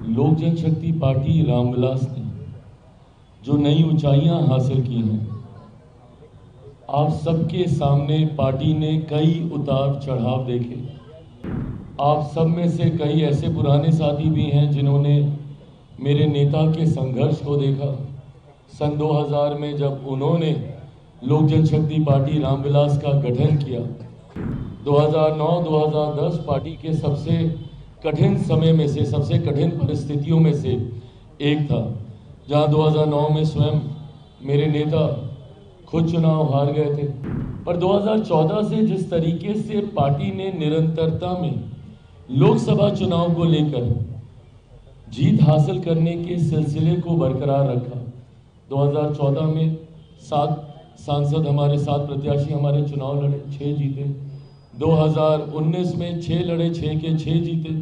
लोक जनशक्ति पार्टी रामविलास ने जो नई ऊंचाइयां हासिल की हैं, आप सबके सामने पार्टी ने कई उतार चढ़ाव देखे। आप सब में से कई ऐसे पुराने साथी भी हैं जिन्होंने मेरे नेता के संघर्ष को देखा। सन 2000 में जब उन्होंने लोक जनशक्ति पार्टी रामविलास का गठन किया, 2009-2010 पार्टी के सबसे कठिन समय में से, सबसे कठिन परिस्थितियों में से एक था, जहां 2009 में स्वयं मेरे नेता खुद चुनाव हार गए थे। पर 2014 से जिस तरीके से पार्टी ने निरंतरता में लोकसभा चुनाव को लेकर जीत हासिल करने के सिलसिले को बरकरार रखा। 2014 में 7 सांसद हमारे, 7 प्रत्याशी हमारे चुनाव लड़े, 6 जीते। 2019 में 6 लड़े, 6 के 6 जीते।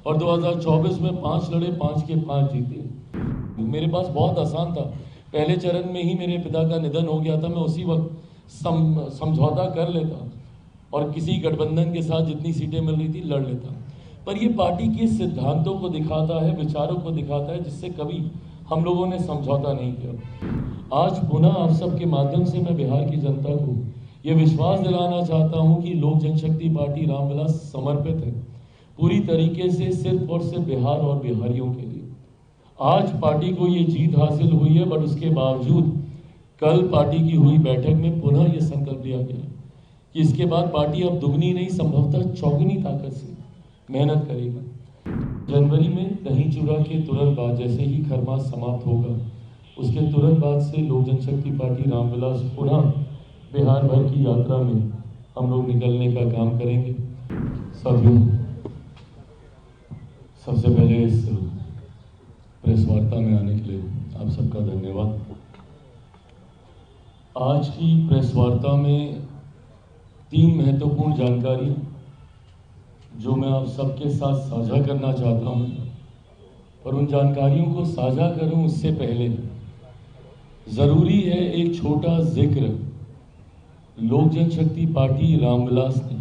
और 2024 में 5 लड़े, 5 के 5 जीते। मेरे पास बहुत आसान था, पहले चरण में ही मेरे पिता का निधन हो गया था। मैं उसी वक्त समझौता कर लेता और किसी गठबंधन के साथ जितनी सीटें मिल रही थी लड़ लेता। पर ये पार्टी के सिद्धांतों को दिखाता है, विचारों को दिखाता है, जिससे कभी हम लोगों ने समझौता नहीं किया। आज पुनः आप सबके माध्यम से मैं बिहार की जनता को ये विश्वास दिलाना चाहता हूं कि लोक जनशक्ति पार्टी रामविलास समर्पित है पूरी तरीके से सिर्फ और सिर्फ बिहार और बिहारियों के लिए। आज पार्टी को ये जीत हासिल हुई है, बट उसके बावजूद कल पार्टी की हुई बैठक में पुनः ये संकल्प लिया गया कि इसके बाद पार्टी अब दुगनी नहीं, संभवतः चौगुनी ताकत से मेहनत करेगी। जनवरी में दही चूड़ा के तुरंत बाद, जैसे ही खरमास समाप्त होगा, उसके तुरंत बाद से लोक जनशक्ति पार्टी रामविलास पुनः बिहार भर की यात्रा में हम लोग निकलने का काम करेंगे। साथियों, सबसे पहले इस प्रेस वार्ता में आने के लिए आप सबका धन्यवाद। आज की प्रेस वार्ता में 3 महत्वपूर्ण जानकारी जो मैं आप सबके साथ साझा करना चाहता हूं, और उन जानकारियों को साझा करूं उससे पहले जरूरी है एक छोटा जिक्र लोक जनशक्ति पार्टी रामविलास ने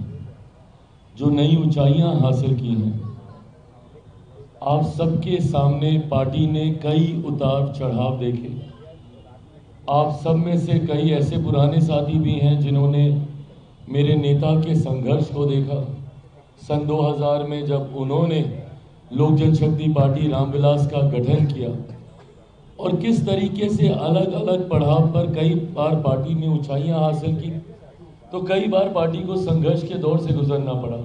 जो नई ऊंचाइयां हासिल की हैं। आप सबके सामने पार्टी ने कई उतार चढ़ाव देखे। आप सब में से कई ऐसे पुराने साथी भी हैं जिन्होंने मेरे नेता के संघर्ष को देखा। सन 2000 में जब उन्होंने लोक जनशक्ति पार्टी रामविलास का गठन किया और किस तरीके से अलग अलग पड़ाव पर कई बार पार्टी ने ऊंचाइयां हासिल की, तो कई बार पार्टी को संघर्ष के दौर से गुजरना पड़ा।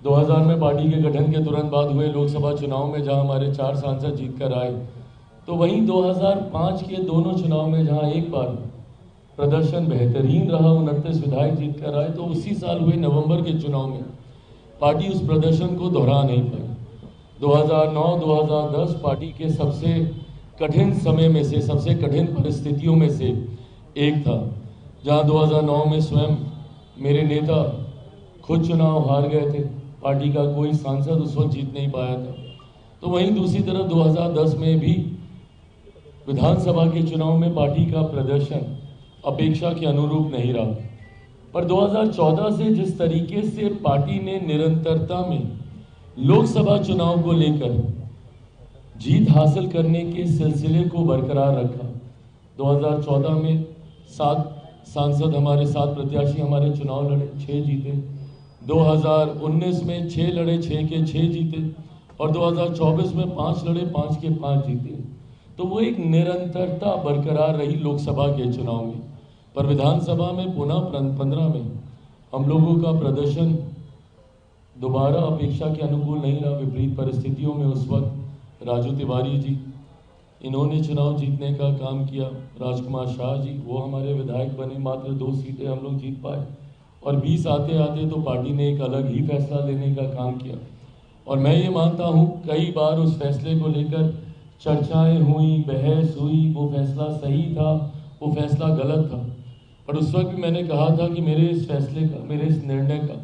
2000 में पार्टी के गठन के तुरंत बाद हुए लोकसभा चुनाव में जहां हमारे 4 सांसद जीतकर आए, तो वहीं 2005 के दोनों चुनाव में जहां एक बार प्रदर्शन बेहतरीन रहा, 29 विधायक जीतकर आए, तो उसी साल हुए नवंबर के चुनाव में पार्टी उस प्रदर्शन को दोहरा नहीं पाई। 2009-2010 पार्टी के सबसे कठिन समय में से, सबसे कठिन परिस्थितियों में से एक था, जहां 2009 में स्वयं मेरे नेता खुद चुनाव हार गए थे। पार्टी का कोई सांसद उस वक्त जीत नहीं पाया था। तो वहीं दूसरी तरफ 2010 में भी विधानसभा के चुनाव में पार्टी का प्रदर्शन अपेक्षा के अनुरूप नहीं रहा। पर 2014 से जिस तरीके से पार्टी ने निरंतरता में लोकसभा चुनाव को लेकर जीत हासिल करने के सिलसिले को बरकरार रखा। 2014 में 7 सांसद हमारे, 7 प्रत्याशी हमारे चुनाव लड़े, 6 जीते। 2019 में 6 लड़े, 6 के 6 जीते। और 2024 में 5 लड़े, 5 के 5 जीते। तो वो एक निरंतरता बरकरार रही लोकसभा के चुनाव में। पर विधानसभा में पुनः 15 में हम लोगों का प्रदर्शन दोबारा अपेक्षा के अनुकूल नहीं रहा। विपरीत परिस्थितियों में उस वक्त राजू तिवारी जी, इन्होंने चुनाव जीतने का काम किया। राजकुमार शाह जी, वो हमारे विधायक बने, मात्र 2 सीटें हम लोग जीत पाए। और 20 आते आते तो पार्टी ने एक अलग ही फैसला लेने का काम किया। और मैं ये मानता हूँ कई बार उस फैसले को लेकर चर्चाएं हुई, बहस हुई, वो फैसला सही था, वो फैसला गलत था। पर उस वक्त भी मैंने कहा था कि मेरे इस फैसले का, मेरे इस निर्णय का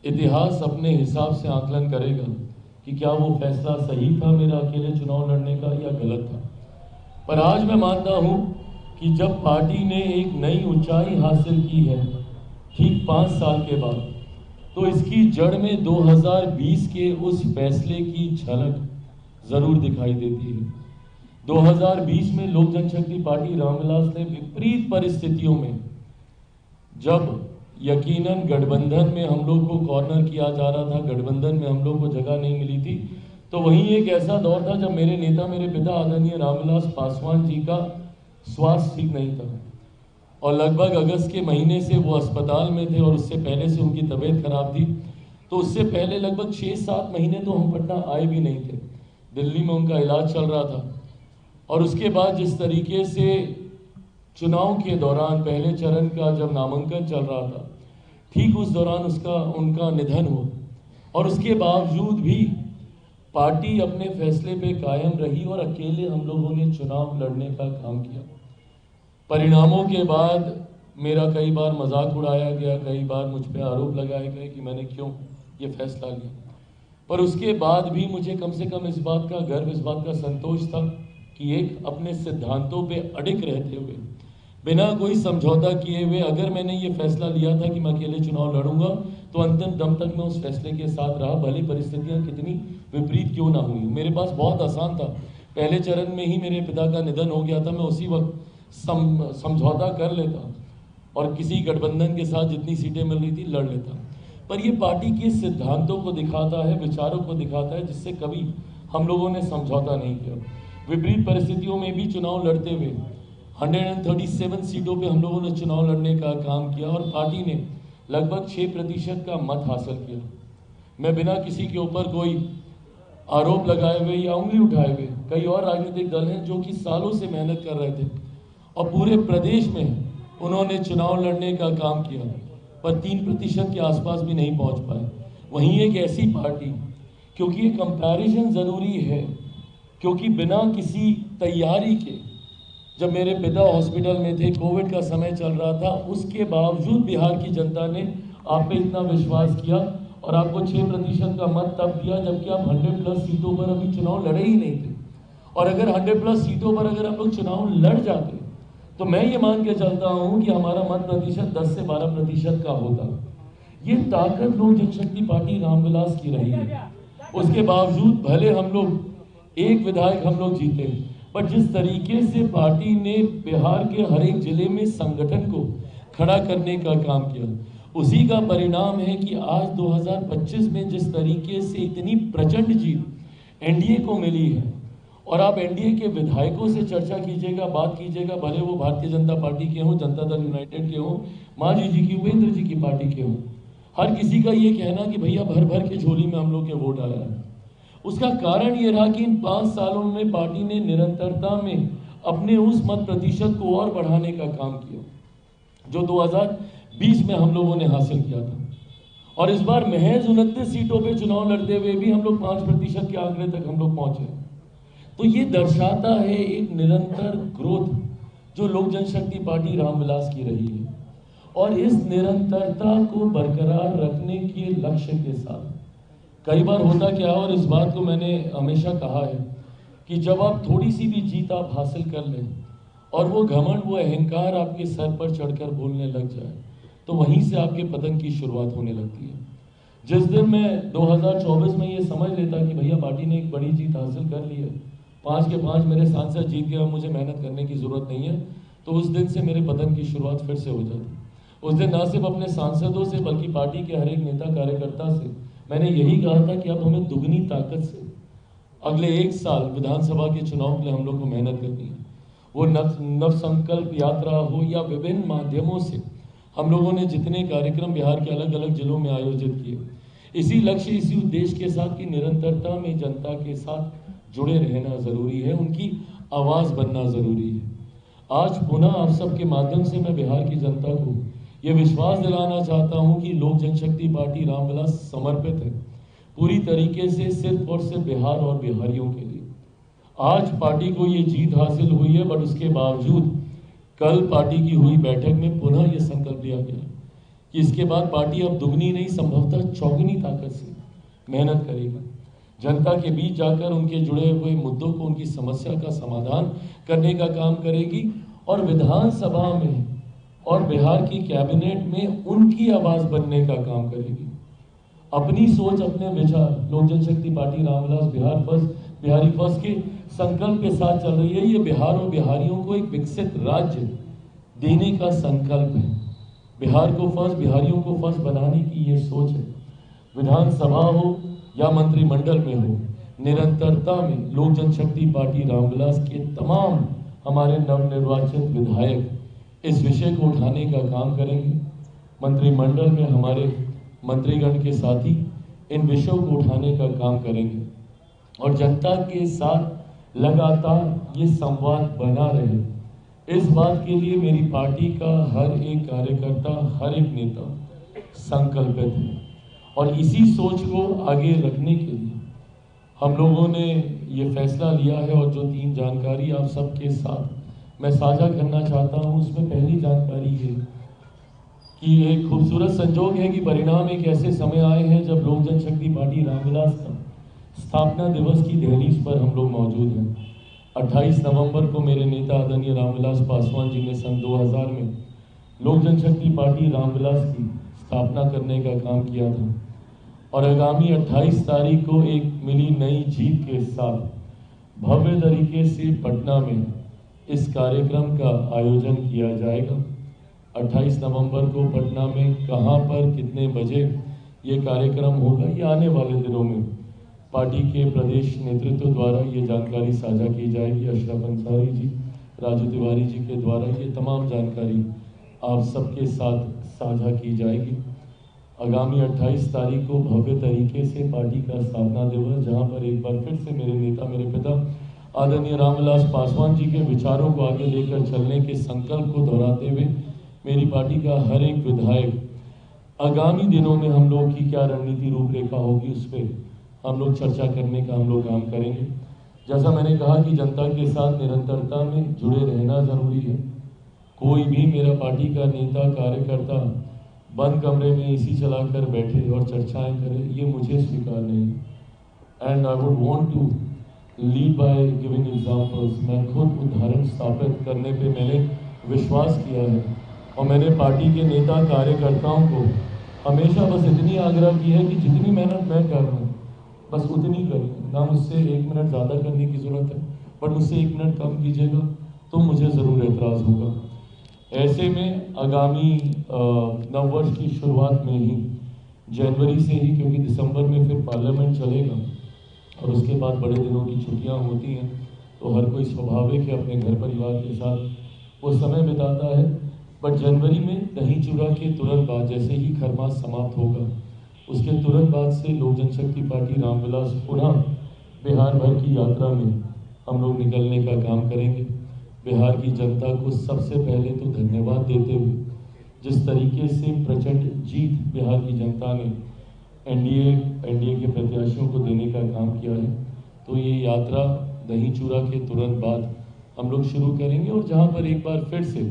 इतिहास अपने हिसाब से आकलन करेगा कि क्या वो फैसला सही था मेरा अकेले चुनाव लड़ने का या गलत था। पर आज मैं मानता हूं कि जब पार्टी ने एक नई ऊंचाई हासिल की है ठीक 5 साल के बाद, तो इसकी जड़ में 2020 के उस फैसले की झलक जरूर दिखाई देती है। 2020 में लोक जनशक्ति पार्टी रामविलास ने विपरीत परिस्थितियों में, जब यकीनन गठबंधन में हम लोग को कॉर्नर किया जा रहा था, गठबंधन में हम लोग को जगह नहीं मिली थी, तो वहीं एक ऐसा दौर था जब मेरे नेता, मेरे पिता आदरणीय रामविलास पासवान जी का स्वास्थ्य ठीक नहीं था और लगभग अगस्त के महीने से वो अस्पताल में थे और उससे पहले से उनकी तबीयत खराब थी। तो उससे पहले लगभग 6-7 महीने तो हम पटना आए भी नहीं थे, दिल्ली में उनका इलाज चल रहा था। और उसके बाद जिस तरीके से चुनाव के दौरान पहले चरण का जब नामांकन चल रहा था, ठीक उस दौरान उनका निधन हुआ और उसके बावजूद भी पार्टी अपने फैसले पे कायम रही और अकेले हम लोगों ने चुनाव लड़ने का काम किया। परिणामों के बाद मेरा कई बार मजाक उड़ाया गया, कई बार मुझ पे आरोप लगाए गए कि मैंने क्यों ये फैसला लिया, पर उसके बाद भी मुझे कम से कम इस बात का गर्व, इस बात का संतोष था कि एक अपने सिद्धांतों पे अडिग रहते हुए, बिना कोई समझौता किए हुए, अगर मैंने ये फैसला लिया था कि मैं अकेले चुनाव लड़ूंगा तो अंतिम दम तक मैं उस फैसले के साथ रहा, भले परिस्थितियां कितनी विपरीत क्यों ना हुई। मेरे पास बहुत आसान था, पहले चरण में ही मेरे पिता का निधन हो गया था, मैं उसी वक्त समझौता कर लेता और किसी गठबंधन के साथ जितनी सीटें मिल रही थी लड़ लेता। पर ये पार्टी के सिद्धांतों को दिखाता है, विचारों को दिखाता है, जिससे कभी हम लोगों ने समझौता नहीं किया। विपरीत परिस्थितियों में भी चुनाव लड़ते हुए 137 सीटों पे हम लोगों ने चुनाव लड़ने का काम किया और पार्टी ने लगभग 6% का मत हासिल किया। मैं बिना किसी के ऊपर कोई आरोप लगाए हुए या उंगली उठाए हुए, कई और राजनीतिक दल हैं जो कि सालों से मेहनत कर रहे थे और पूरे प्रदेश में उन्होंने चुनाव लड़ने का काम किया, पर 3% के आसपास भी नहीं पहुंच पाए। वहीं एक ऐसी पार्टी, क्योंकि ये कंपैरिजन जरूरी है, क्योंकि बिना किसी तैयारी के, जब मेरे पिता हॉस्पिटल में थे, कोविड का समय चल रहा था, उसके बावजूद बिहार की जनता ने आप पे इतना विश्वास किया और आपको 6% का मत तब दिया जबकि आप 100+ सीटों पर अभी चुनाव लड़े ही नहीं थे। और अगर 100+ सीटों पर अगर हम लोग चुनाव लड़ जाते तो मैं ये मान के चलता हूं कि हमारा मत प्रतिशत 10 से 12% का होता। ये ताकत लोक जनशक्ति पार्टी रामविलास की रही है। उसके बावजूद भले हम लोग एक विधायक हम लोग जीते, पर जिस तरीके से पार्टी ने बिहार के हर एक जिले में संगठन को खड़ा करने का काम किया, उसी का परिणाम है कि आज 2025 में जिस तरीके से इतनी प्रचंड जीत एनडीए को मिली है। और आप एनडीए के विधायकों से चर्चा कीजिएगा, बात कीजिएगा, भले वो भारतीय जनता पार्टी के हों, जनता दल यूनाइटेड के हों, मांझी जी की, उपेंद्र जी की पार्टी के हों, हर किसी का ये कहना कि भैया भर भर के झोली में हम लोग के वोट आया है। उसका कारण ये रहा कि इन 5 सालों में पार्टी ने निरंतरता में अपने उस मत प्रतिशत को और बढ़ाने का काम किया जो 2020 में हम लोगों ने हासिल किया था। और इस बार महज 29 सीटों पे चुनाव लड़ते हुए भी हम लोग 5% के आंकड़े तक हम लोग पहुंचे। तो ये दर्शाता है एक निरंतर ग्रोथ जो लोक जनशक्ति पार्टी रामविलास की रही है। और इस निरंतरता को बरकरार रखने के लक्ष्य के साथ कई बार होता क्या है, और इस बात को मैंने हमेशा कहा है कि जब आप थोड़ी सी भी जीत आप हासिल कर लें और वो घमंड, वो अहंकार आपके सर पर चढ़कर बोलने लग जाए, तो वहीं से आपके पतन की शुरुआत होने लगती है। जिस दिन मैं 2024 में ये समझ लेता कि भैया पार्टी ने एक बड़ी जीत हासिल कर ली है, 5 के 5 मेरे सांसद जीत गए, मुझे मेहनत करने की जरूरत नहीं है, तो उस दिन से मेरे पतन की शुरुआत फिर से हो जाती। उस दिन ना सिर्फ अपने सांसदों से बल्कि पार्टी के हर एक नेता कार्यकर्ता से मैंने यही कहा था कि अब हमें दुगनी ताकत से अगले 1 साल विधानसभा के चुनाव के लिए हम लोग को मेहनत करनी है। वो नव संकल्प यात्रा हो या विभिन्न माध्यमों से हम लोगों ने जितने कार्यक्रम बिहार के अलग अलग जिलों में आयोजित किए, इसी लक्ष्य, इसी उद्देश्य के साथ कि निरंतरता में जनता के साथ जुड़े रहना जरूरी है, उनकी आवाज बनना जरूरी है। आज पुनः आप सबके माध्यम से मैं बिहार की जनता को ये विश्वास दिलाना चाहता हूं कि लोक जनशक्ति पार्टी रामविलास समर्पित है पूरी तरीके से सिर्फ और सिर्फ बिहार और बिहारियों के लिए। आज पार्टी को ये जीत हासिल हुई है, बट उसके बावजूद कल पार्टी की हुई बैठक में पुनः ये संकल्प लिया गया कि इसके बाद पार्टी अब दुगनी नहीं, संभवतः चौगुनी ताकत से मेहनत करेगी, जनता के बीच जाकर उनके जुड़े हुए मुद्दों को, उनकी समस्या का समाधान करने का काम करेगी और विधानसभा में और बिहार की कैबिनेट में उनकी आवाज बनने का काम करेगी। अपनी सोच, अपने विचार लोक जनशक्ति पार्टी रामविलास बिहार फर्स्ट बिहारी फर्स्ट के संकल्प के साथ चल रही है। ये बिहार और बिहारियों को एक विकसित राज्य देने का संकल्प है। बिहार को फर्स्ट, बिहारियों को फर्स्ट बनाने की ये सोच है। विधानसभा हो या मंत्रिमंडल में हो, निरंतरता में लोक जनशक्ति पार्टी रामविलास के तमाम हमारे नवनिर्वाचित विधायक इस विषय को उठाने का काम करेंगे। मंत्रिमंडल में हमारे मंत्रीगण के साथी इन विषयों को उठाने का काम करेंगे और जनता के साथ लगातार ये संवाद बना रहे। इस बात के लिए मेरी पार्टी का हर एक कार्यकर्ता, हर एक नेता संकल्पित है और इसी सोच को आगे रखने के लिए हम लोगों ने ये फैसला लिया है। और जो 3 जानकारी आप सबके साथ मैं साझा करना चाहता हूँ, उसमें पहली जानकारी है कि एक खूबसूरत संजोग है कि परिणाम एक ऐसे समय आए हैं जब लोक जनशक्ति पार्टी रामविलास का स्थापना दिवस की दहलीज पर हम लोग मौजूद हैं। 28 नवंबर को मेरे नेता आदरणीय रामविलास पासवान जी ने सन 2000 में लोक जनशक्ति पार्टी रामविलास की स्थापना करने का काम किया था और आगामी 28 तारीख को एक मिली नई जीत के साथ भव्य तरीके से पटना में इस कार्यक्रम का आयोजन किया जाएगा। 28 नवंबर को पटना में कहां पर कितने बजे ये कार्यक्रम होगा, ये आने वाले दिनों में पार्टी के प्रदेश नेतृत्व द्वारा ये जानकारी साझा की जाएगी। अशरफ अंसारी जी, राजू तिवारी जी के द्वारा ये तमाम जानकारी आप सबके साथ साझा की जाएगी। आगामी 28 तारीख को भव्य तरीके से पार्टी का स्थापना दिवस, जहां पर एक बार फिर से मेरे नेता, मेरे पिता आदरणीय रामविलास पासवान जी के विचारों को आगे लेकर चलने के संकल्प को दोहराते हुए मेरी पार्टी का हर एक विधायक आगामी दिनों में हम लोग की क्या रणनीति रूपरेखा होगी उस पर हम लोग चर्चा करने का हम लोग काम करेंगे। जैसा मैंने कहा कि जनता के साथ निरंतरता में जुड़े रहना जरूरी है। कोई भी मेरा पार्टी का नेता, कार्यकर्ता बंद कमरे में एसी चलाकर बैठे और चर्चाएं करे, ये मुझे स्वीकार नहीं है। And I would want to lead by giving examples. मैं खुद उदाहरण स्थापित करने पे मैंने विश्वास किया है और मैंने पार्टी के नेता, कार्यकर्ताओं को हमेशा बस इतनी आग्रह की है कि जितनी मेहनत मैं कर रहा हूँ बस उतनी करिए, ना मुझसे 1 मिनट ज़्यादा करने की ज़रूरत है, बट मुझसे 1 मिनट कम कीजिएगा तो मुझे ज़रूर एतराज़ होगा। ऐसे में आगामी नववर्ष की शुरुआत में ही, जनवरी से ही, क्योंकि दिसंबर में फिर पार्लियामेंट चलेगा और उसके बाद बड़े दिनों की छुट्टियां होती हैं, तो हर कोई स्वाभाविक है अपने घर परिवार के साथ वो समय बिताता है। बट जनवरी में दही चूड़ा के तुरंत बाद, जैसे ही खरमास समाप्त होगा, उसके तुरंत बाद से लोक जनशक्ति पार्टी रामविलास पुनः बिहार भर की यात्रा में हम लोग निकलने का काम करेंगे। बिहार की जनता को सबसे पहले तो धन्यवाद देते हुए, जिस तरीके से प्रचंड जीत बिहार की जनता ने एनडीए के प्रत्याशियों को देने का काम किया है, तो ये यात्रा दही चूड़ा के तुरंत बाद हम लोग शुरू करेंगे। और जहां पर एक बार फिर से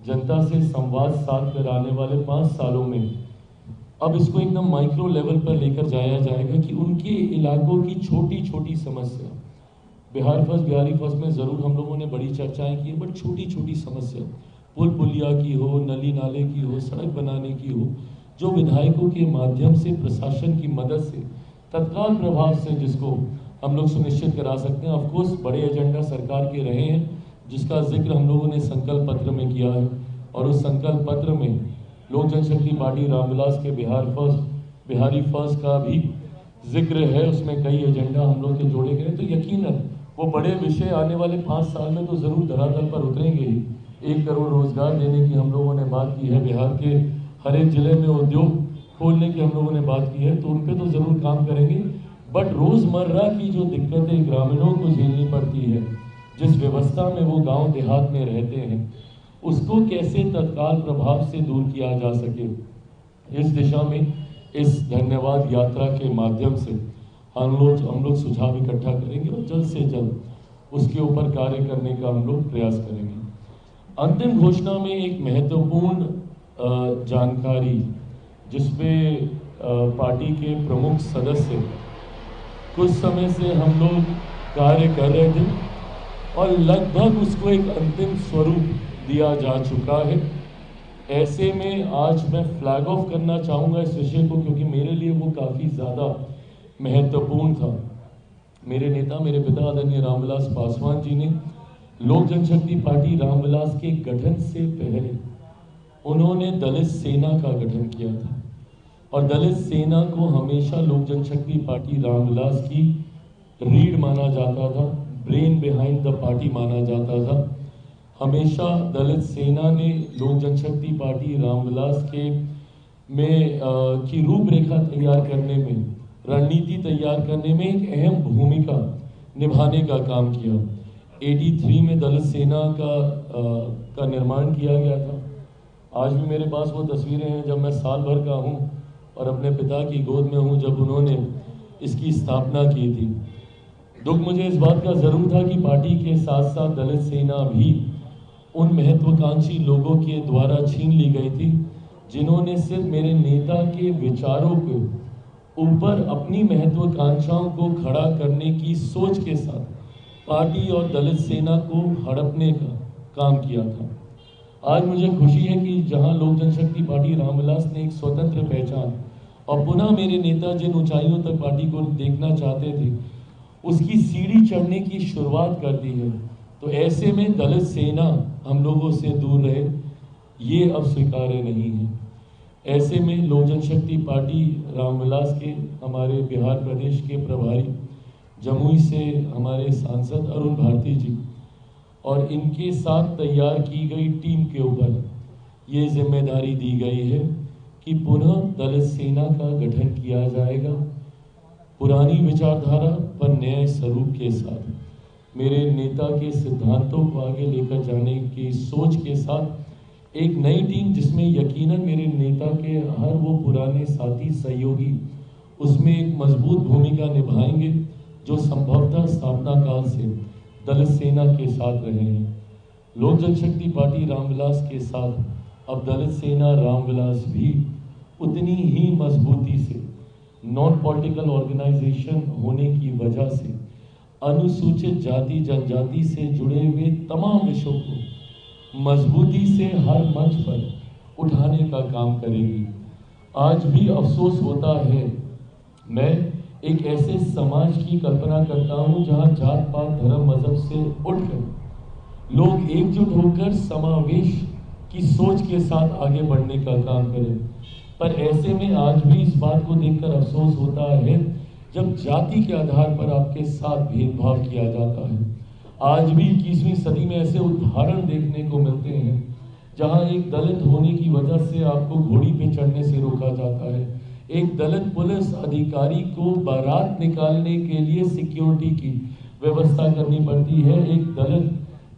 जनता से संवाद साध कर आने वाले 5 सालों में अब इसको एकदम माइक्रो लेवल पर लेकर जाया जाएगा कि उनके इलाकों की छोटी छोटी समस्या, बिहार फर्स्ट, बिहारी फर्स्ट में ज़रूर हम लोगों ने बड़ी चर्चाएं की, बट छोटी छोटी समस्या, पुल पुलिया की हो, नली नाले की हो, सड़क बनाने की हो, जो विधायकों के माध्यम से, प्रशासन की मदद से, तत्काल प्रभाव से जिसको हम लोग सुनिश्चित करा सकते हैं। ऑफकोर्स बड़े एजेंडा सरकार के रहे हैं, जिसका जिक्र हम लोगों ने संकल्प पत्र में किया है और उस संकल्प पत्र में लोक जनशक्ति पार्टी रामविलास के बिहार फर्स्ट, बिहारी फर्स्ट का भी जिक्र है। उसमें कई एजेंडा हम लोग के जोड़े गए, तो यकीनन वो बड़े विषय आने वाले 5 साल में तो ज़रूर धरातल पर उतरेंगे ही। 1 करोड़ रोजगार देने की हम लोगों ने बात की है, बिहार के हर एक जिले में उद्योग खोलने की हम लोगों ने बात की है, तो उन पर तो ज़रूर काम करेंगे। बट रोज़मर्रा की जो दिक्कतें ग्रामीणों को झेलनी पड़ती है, जिस व्यवस्था में वो गांव देहात में रहते हैं, उसको कैसे तत्काल प्रभाव से दूर किया जा सके, इस दिशा में इस धन्यवाद यात्रा के माध्यम से हम लोग सुझाव इकट्ठा करेंगे और जल्द से जल्द उसके ऊपर कार्य करने का हम लोग प्रयास करेंगे। अंतिम घोषणा में एक महत्वपूर्ण जानकारी, जिसपे पार्टी के प्रमुख सदस्य कुछ समय से हम लोग कार्य कर रहे थे और लगभग उसको एक अंतिम स्वरूप दिया जा चुका है। ऐसे में आज मैं फ्लैग ऑफ करना चाहूँगा इस विषय को, क्योंकि मेरे लिए वो काफ़ी ज़्यादा महत्वपूर्ण था। मेरे नेता, मेरे पिता आदरणीय रामविलास पासवान जी ने लोक जनशक्ति पार्टी रामविलास के गठन से पहले उन्होंने दलित सेना का गठन किया था और दलित सेना को हमेशा लोक जनशक्ति पार्टी रामविलास की रीढ़ माना जाता था, ब्रेन बिहाइंड द पार्टी माना जाता था। हमेशा दलित सेना ने लोक जनशक्ति पार्टी रामविलास के की रूपरेखा तैयार करने में, रणनीति तैयार करने में एक अहम भूमिका निभाने का काम किया। 83 में दलित सेना का निर्माण किया गया था। आज भी मेरे पास वो तस्वीरें हैं जब मैं साल भर का हूँ और अपने पिता की गोद में हूँ जब उन्होंने इसकी स्थापना की थी। दुख मुझे इस बात का जरूर था कि पार्टी के साथ साथ दलित सेना भी उन महत्वाकांक्षी लोगों के द्वारा छीन ली गई थी जिन्होंने सिर्फ मेरे नेता के विचारों के ऊपर अपनी महत्वाकांक्षाओं को खड़ा करने की सोच के साथ पार्टी और दलित सेना को हड़पने का काम किया था। आज मुझे खुशी है कि जहां लोक जनशक्ति पार्टी रामविलास ने एक स्वतंत्र पहचान और पुनः मेरे नेता जिन ऊंचाइयों तक पार्टी को देखना चाहते थे उसकी सीढ़ी चढ़ने की शुरुआत कर दी है, तो ऐसे में दलित सेना हम लोगों से दूर रहे ये अब स्वीकार्य नहीं है। ऐसे में लोक जनशक्ति पार्टी रामविलास के हमारे बिहार प्रदेश के प्रभारी जमुई से हमारे सांसद अरुण भारती जी और इनके साथ तैयार की गई टीम के ऊपर ये जिम्मेदारी दी गई है कि पुनः दलित सेना का गठन किया जाएगा, पुरानी विचारधारा पर नए स्वरूप के साथ मेरे नेता के सिद्धांतों को आगे लेकर जाने की सोच के साथ एक नई टीम जिसमें यकीनन मेरे नेता के हर वो पुराने साथी सहयोगी उसमें एक मजबूत भूमिका निभाएंगे जो संभवतः स्थापना काल से दलित सेना के साथ रहे हैं। लोक जनशक्ति पार्टी रामविलास के साथ अब दलित सेना रामविलास भी उतनी ही मजबूती से नॉन पॉलिटिकल ऑर्गेनाइजेशन होने की वजह से अनुसूचित जाति जनजाति से जुड़े हुए तमाम विषयों को मजबूती से हर मंच पर उठाने का काम करेगी। आज भी अफसोस होता है, मैं एक ऐसे समाज की कल्पना करता हूं जहां जात पात धर्म मजहब से उठकर लोग एकजुट होकर समावेश की सोच के साथ आगे बढ़ने का काम करें। पर ऐसे में आज भी इस बात को देखकर अफसोस होता है जब जाति के आधार पर आपके साथ भेदभाव किया जाता है। आज भी 21वीं सदी में ऐसे उदाहरण देखने को मिलते हैं जहां एक दलित होने की वजह से आपको घोड़ी पे चढ़ने से रोका जाता है, एक दलित पुलिस अधिकारी को बारात निकालने के लिए सिक्योरिटी की व्यवस्था करनी पड़ती है, एक दलित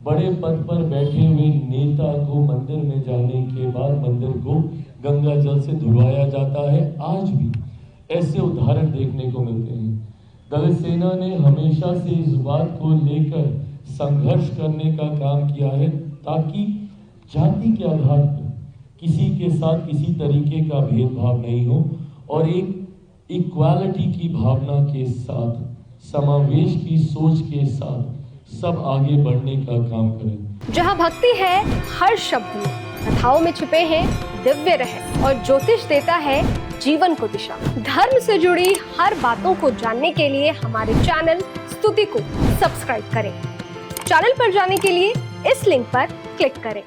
बड़े पद पर बैठे हुए नेता को मंदिर में जाने के बाद मंदिर को गंगा जल से धुलवाया जाता है। आज भी ऐसे उदाहरण देखने को मिलते हैं। दलित सेना ने हमेशा से इस बात को लेकर संघर्ष करने का काम किया है ताकि जाति के आधार पर किसी के साथ किसी तरीके का भेदभाव नहीं हो और एक इक्वालिटी की भावना के साथ, समावेश की सोच के साथ सब आगे बढ़ने का काम करें। जहां भक्ति है हर शब्द में, कथाओं में छुपे हैं दिव्य रहस्य और ज्योतिष देता है जीवन को दिशा। धर्म से जुड़ी हर बातों को जानने के लिए हमारे चैनल स्तुति को सब्सक्राइब करें। चैनल पर जाने के लिए इस लिंक पर क्लिक करें।